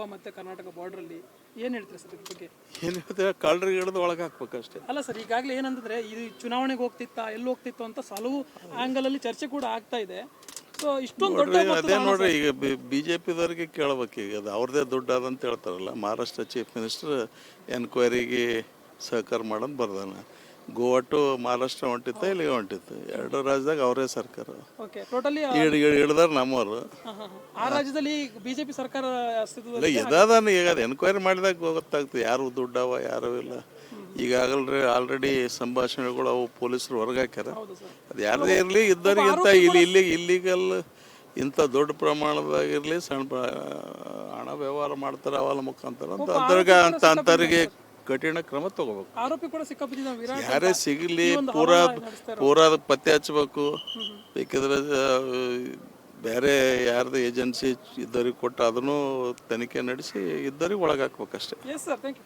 ಗೋವಾ ಮತ್ತು ಕರ್ನಾಟಕ ಬಾರ್ಡ್ರಲ್ಲಿ ಏನು ಹೇಳ್ತೀರಿ ಸರ್ ಇದ್ರ ಬಗ್ಗೆ? ಏನಿದೆ ಕಳ್ಳರಿಗೆ ಹಿಡಿದು ಒಳಗೆ ಹಾಕ್ಬೇಕಷ್ಟೇ. ಅಲ್ಲ ಸರ್, ಈಗಾಗಲೇ ಏನಂತಂದ್ರೆ ಇದು ಚುನಾವಣೆಗೆ ಹೋಗ್ತಿತ್ತಾ ಎಲ್ಲಿ ಹೋಗ್ತಿತ್ತು ಅಂತ ಹಲವು ಆ್ಯಂಗಲಲ್ಲಿ ಚರ್ಚೆ ಕೂಡ ಆಗ್ತಾ ಇದೆ. ಸೊ ಇಷ್ಟೊಂದು ದೊಡ್ಡ ಅದೇ ನೋಡ್ರಿ, ಈಗ BJP-ದವ್ರಿಗೆ ಕೇಳ್ಬೇಕು. ಈಗ ಅದು ಅವ್ರದ್ದೇ ದುಡ್ಡು ಅದಂತ ಹೇಳ್ತಾರಲ್ಲ. ಮಹಾರಾಷ್ಟ್ರ ಚೀಫ್ ಮಿನಿಸ್ಟರ್ ಎನ್ಕ್ವೈರಿಗೆ ಸಹಕಾರ ಮಾಡೋದು ಬರ್ದಾನ. ಗೋವಾ ಟು ಮಹಾರಾಷ್ಟ್ರ ಹೊಂಟಿತ್ತು, ಇಲ್ಲಿಗೆ ಹೊಂಟಿತ್ತು. ಎರಡು ರಾಜ್ಯದಾಗ ಅವರೇ ಸರ್ಕಾರ ಓಕೆ, ಟೋಟಲಿ ಹಿಡ್ದಾರ ನಮ್ಮವರು. ಆ ರಾಜ್ಯದಲ್ಲಿ ಬಿಜೆಪಿ ಸರ್ಕಾರ ಅಸ್ತಿತ್ವದಲ್ಲಿ ಇಲ್ಲ ಎದಾದಾನ ಈಗ ಅದು ಎನ್ಕ್ವೈರಿ ಮಾಡಿದಾಗ ಗೊತ್ತಾಗ್ತದೆ ಯಾರು ದುಡ್ಡವ ಯಾರು ಇಲ್ಲ. ಈಗಾಗಲ್ರಿ ಆಲ್ರೆಡಿ ಸಂಭಾಷಣೆಗಳು ಅವು ಪೊಲೀಸರು ಹೊರಗೆ ಹಾಕ್ಯಾರ. ಅದು ಯಾರದೇ ಇರಲಿ ಇದ್ದವ್ರಿಗಿಂತ ಇಲ್ಲಿಗಲ್ ಇಂಥ ದೊಡ್ಡ ಪ್ರಮಾಣದಾಗಿರಲಿ ಸಣ್ಣ ಹಣ ವ್ಯವಹಾರ ಮಾಡ್ತಾರೆ ಅವಲ ಮುಖಾಂತರ ಅಂಥವ್ರಿಗೆ ಕಠಿಣ ಕ್ರಮ ತಗೋಬೇಕು. ಆರೋಪಿ ಕೂಡ ಸಿಕ್ಕಾಬಿದ್ದಿದ್ದಾನೆ ವಿರಾಟ್. ಯಾರೇ ಸಿಗಲಿ ಪೂರಾ ಪತ್ತೆ ಹಚ್ಚಬೇಕು. ಬೇಕಿದ್ರೆ ಬೇರೆ ಯಾರ್ದು ಏಜೆನ್ಸಿ ಇದ್ದವ್ರಿಗೆ ಕೊಟ್ಟು ಅದನ್ನು ತನಿಖೆ ನಡೆಸಿ ಇದ್ದವ್ರಿಗೆ ಒಳಗೆ ಹಾಕ್ಬೇಕಷ್ಟೇ. Yes sir, thank you.